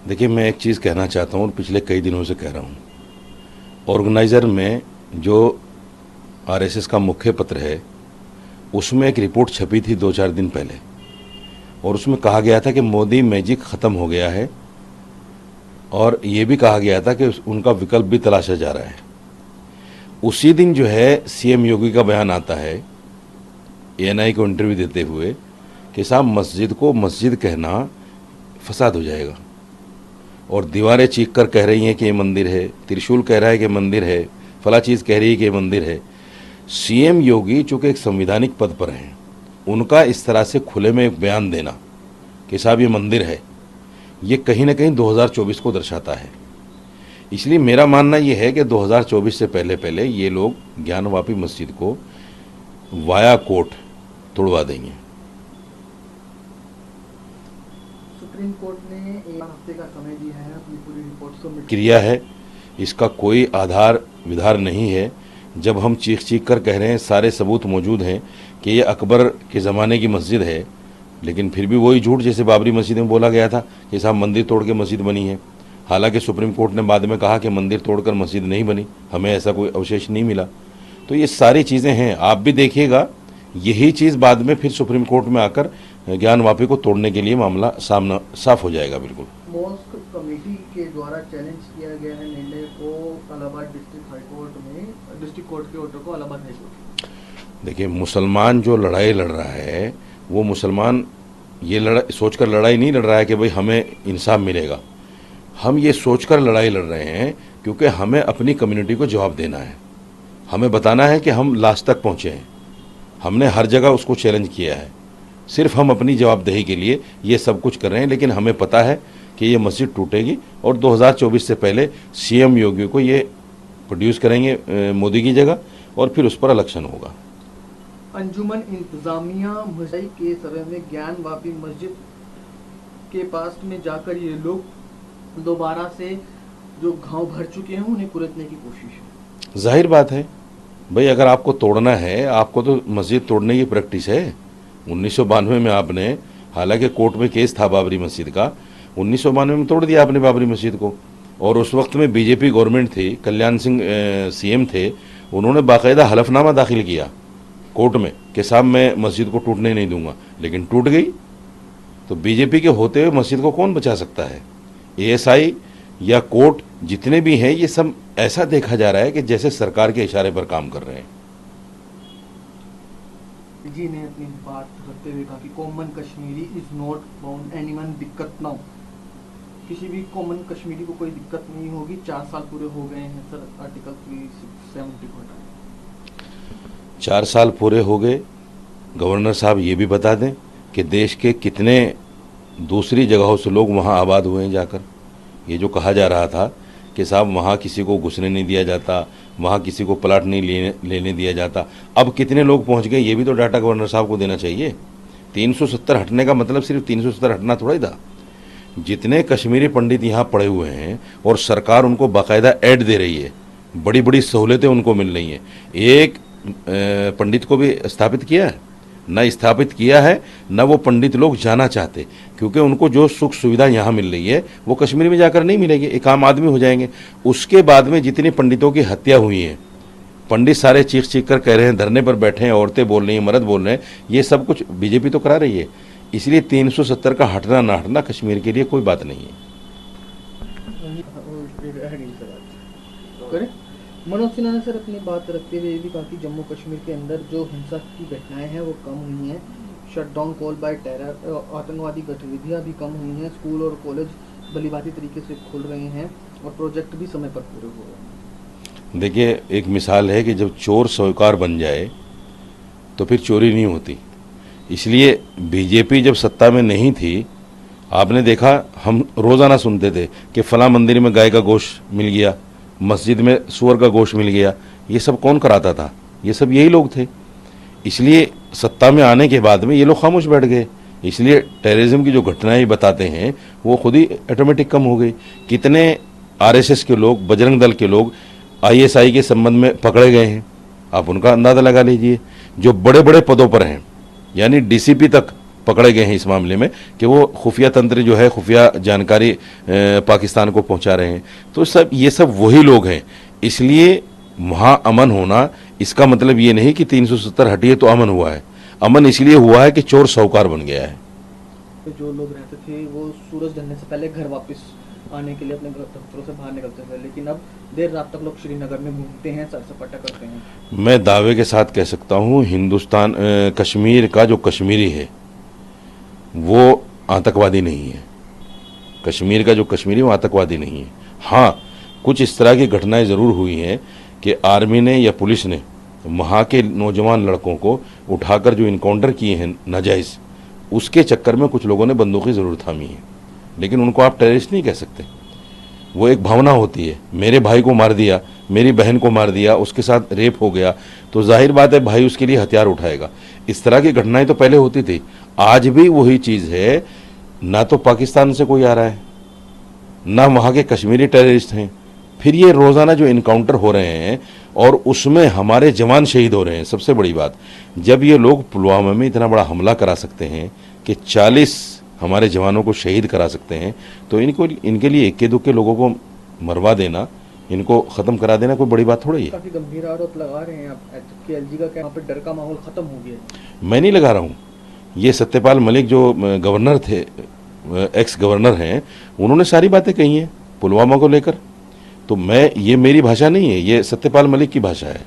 देखिए, मैं एक चीज़ कहना चाहता हूँ और पिछले कई दिनों से कह रहा हूँ। ऑर्गेनाइज़र में जो आरएसएस का मुख्य पत्र है, उसमें एक रिपोर्ट छपी थी 2-4 दिन पहले, और उसमें कहा गया था कि मोदी मैजिक ख़त्म हो गया है, और ये भी कहा गया था कि उनका विकल्प भी तलाशा जा रहा है। उसी दिन जो है सीएम योगी का बयान आता है एएनआई को इंटरव्यू देते हुए कि साहब, मस्जिद को मस्जिद कहना फसाद हो जाएगा, और दीवारें चीख कर कह रही हैं कि ये मंदिर है, त्रिशूल कह रहा है कि मंदिर है, फला चीज़ कह रही है कि ये मंदिर है। सीएम योगी चूँकि एक संवैधानिक पद पर हैं, उनका इस तरह से खुले में एक बयान देना कि साहब ये मंदिर है, ये कहीं ना कहीं 2024 को दर्शाता है। इसलिए मेरा मानना ये है कि 2024 से पहले पहले ये लोग ज्ञानवापी मस्जिद को वाया कोर्ट तोड़वा देंगे। सुप्रीम कोर्ट ने 1 हफ्ते का समय दिया है अपनी पूरी रिपोर्ट सबमिट क्रिया है, इसका कोई आधार विधार नहीं है। जब हम चीख चीख कर कह रहे हैं, सारे सबूत मौजूद हैं कि ये अकबर के ज़माने की मस्जिद है, लेकिन फिर भी वही झूठ जैसे बाबरी मस्जिद में बोला गया था कि साहब मंदिर तोड़ के मस्जिद बनी है। हालांकि सुप्रीम कोर्ट ने बाद में कहा कि मंदिर तोड़कर मस्जिद नहीं बनी, हमें ऐसा कोई अवशेष नहीं मिला। तो ये सारी चीज़ें हैं, आप भी देखिएगा, यही चीज़ बाद में फिर सुप्रीम कोर्ट में आकर ज्ञानवापी को तोड़ने के लिए मामला सामना साफ हो जाएगा। बिल्कुल मॉस्क कमेटी के द्वारा चैलेंज किया गया है निर्णय को इलाहाबाद डिस्ट्रिक्ट हाई कोर्ट में, डिस्ट्रिक्ट कोर्ट के ऑर्डर को इलाहाबाद हाई कोर्ट। देखिए, मुसलमान जो लड़ाई लड़ रहा है, वो मुसलमान ये सोचकर लड़ाई नहीं लड़ रहा है कि भाई हमें इंसाफ मिलेगा। हम ये सोचकर लड़ाई लड़ रहे हैं क्योंकि हमें अपनी कम्युनिटी को जवाब देना है, हमें बताना है कि हम लास्ट तक पहुँचे हैं। हमने हर जगह उसको चैलेंज किया है, सिर्फ हम अपनी जवाबदेही के लिए ये सब कुछ कर रहे हैं। लेकिन हमें पता है कि ये मस्जिद टूटेगी, और 2024 से पहले सीएम योगी को ये प्रोड्यूस करेंगे मोदी की जगह, और फिर उस पर इलेक्शन होगा। अंजुमन इंतजामिया मुजई के समय में ज्ञानवापी मस्जिद के पास में जाकर ये लोग दोबारा से जो घाव भर चुके हैं उन्हें कुरेदने की कोशिश है। जाहिर बात है भाई, अगर आपको तोड़ना है, आपको तो मस्जिद तोड़ने की प्रैक्टिस है। 1992 में आपने, हालांकि कोर्ट में केस था बाबरी मस्जिद का, 1992 में तोड़ दिया आपने बाबरी मस्जिद को। और उस वक्त में बीजेपी गवर्नमेंट थी, कल्याण सिंह सीएम थे, उन्होंने बाकायदा हलफनामा दाखिल किया कोर्ट में कि साहब मैं मस्जिद को टूटने नहीं दूंगा, लेकिन टूट गई। तो बीजेपी के होते हुए मस्जिद को कौन बचा सकता है? एएसआई या कोर्ट जितने भी हैं, ये सब ऐसा देखा जा रहा है कि जैसे सरकार के इशारे पर काम कर रहे हैं। जी ने अपनी बात करते हुए कहा कि common Kashmiri is not bound anyone, दिक्कत ना हो, किसी भी कॉमन कश्मीरी को कोई दिक्कत नहीं होगी। 4 साल पूरे हो गए हैं सर आर्टिकल 370 को हटाने। 4 साल पूरे हो गए। गवर्नर साहब ये भी बता दें कि देश के कितने दूसरी जगहों से लोग वहाँ आबाद हुए हैं जाकर। ये जो कहा जा रहा था कि साहब वहाँ किसी को घुसने नहीं दिया जाता, वहाँ किसी को प्लाट नहीं लेने दिया जाता, अब कितने लोग पहुँच गए, ये भी तो डाटा गवर्नर साहब को देना चाहिए। 370 हटने का मतलब सिर्फ 370 हटना थोड़ा ही था। जितने कश्मीरी पंडित यहाँ पड़े हुए हैं और सरकार उनको बाकायदा ऐड दे रही है, बड़ी बड़ी सहूलतें उनको मिल रही हैं। एक पंडित को भी स्थापित किया है? न स्थापित किया है, न वो पंडित लोग जाना चाहते, क्योंकि उनको जो सुख सुविधा यहाँ मिल रही है वो कश्मीर में जाकर नहीं मिलेगी, एक आम आदमी हो जाएंगे। उसके बाद में जितनी पंडितों की हत्या हुई है, पंडित सारे चीख चीख कर कह रहे हैं, धरने पर बैठे हैं, औरतें बोल रही हैं, मर्द बोल रहे हैं, ये सब कुछ बीजेपी तो करा रही है। इसलिए 370 का हटना ना हटना कश्मीर के लिए कोई बात नहीं है। मनोज सिन्हा ने सर अपनी बात रखते हुए ये भी कहा कि जम्मू कश्मीर के अंदर जो हिंसा की घटनाएं हैं वो कम हुई हैं, शटडाउन कॉल बाय टेरर, आतंकवादी गतिविधियां भी कम हुई हैं, स्कूल और कॉलेज भलीभांति तरीके से खुल रहे हैं और प्रोजेक्ट भी समय पर पूरे हो रहे हैं। देखिए, एक मिसाल है कि जब चोर साहूकार बन जाए तो फिर चोरी नहीं होती। इसलिए बीजेपी जब सत्ता में नहीं थी, आपने देखा, हम रोज़ाना सुनते थे कि फला मंदिर में गाय का गोश्त मिल गया, मस्जिद में सूअर का गोश्त मिल गया। ये सब कौन कराता था? ये सब यही लोग थे। इसलिए सत्ता में आने के बाद में ये लोग खामोश बैठ गए। इसलिए टेररिज्म की जो घटनाएं बताते हैं वो खुद ही ऑटोमेटिक कम हो गई। कितने आरएसएस के लोग, बजरंग दल के लोग आईएसआई के संबंध में पकड़े गए हैं, आप उनका अंदाज़ा लगा लीजिए। जो बड़े बड़े पदों पर हैं, यानी डीसीपी तक पकड़े गए हैं इस मामले में कि वो खुफिया तंत्र जो है, खुफिया जानकारी पाकिस्तान को पहुंचा रहे हैं। तो ये सब वही लोग हैं। इसलिए वहाँ अमन होना, इसका मतलब ये नहीं कि 370 हटी है तो अमन हुआ है। अमन इसलिए हुआ है कि चोर साहूकार बन गया है। तो जो लोग रहते थे वो सूरज ढलने से पहले घर वापस आने के लिए अपने दफ्तरों से बाहर निकलते थे, लेकिन अब देर रात तक लोग श्रीनगर में घूमते हैं, सर सपाटा करते हैं। मैं दावे के साथ कह सकता हूँ हिंदुस्तान कश्मीर का जो कश्मीरी है वो आतंकवादी नहीं है। कश्मीर का जो कश्मीरी वो आतंकवादी नहीं है। हाँ, कुछ इस तरह की घटनाएं ज़रूर हुई हैं कि आर्मी ने या पुलिस ने वहाँ के नौजवान लड़कों को उठाकर जो इनकाउंटर किए हैं नाजायज़, उसके चक्कर में कुछ लोगों ने बंदूकें ज़रूर थामी हैं, लेकिन उनको आप टेररिस्ट नहीं कह सकते। वो एक भावना होती है। मेरे भाई को मार दिया, मेरी बहन को मार दिया, उसके साथ रेप हो गया, तो जाहिर बात है भाई उसके लिए हथियार उठाएगा। इस तरह की घटनाएं तो पहले होती थी, आज भी वही चीज़ है। ना तो पाकिस्तान से कोई आ रहा है, ना वहाँ के कश्मीरी टेररिस्ट हैं। फिर ये रोज़ाना जो इनकाउंटर हो रहे हैं और उसमें हमारे जवान शहीद हो रहे हैं। सबसे बड़ी बात, जब ये लोग पुलवामा में इतना बड़ा हमला करा सकते हैं कि 40 हमारे जवानों को शहीद करा सकते हैं, तो इनके लिए इक्के दुक्के लोगों को मरवा देना, इनको ख़त्म करा देना कोई बड़ी बात थोड़ी है। काफ़ी गंभीर आरोप लगा रहे हैं आप कि एलजी का क्या, वहाँ पर डर का माहौल ख़त्म हो गया। मैं नहीं लगा रहा हूँ, ये सत्यपाल मलिक जो गवर्नर थे, एक्स गवर्नर हैं, उन्होंने सारी बातें कही हैं पुलवामा को लेकर। तो ये मेरी भाषा नहीं है, ये सत्यपाल मलिक की भाषा है।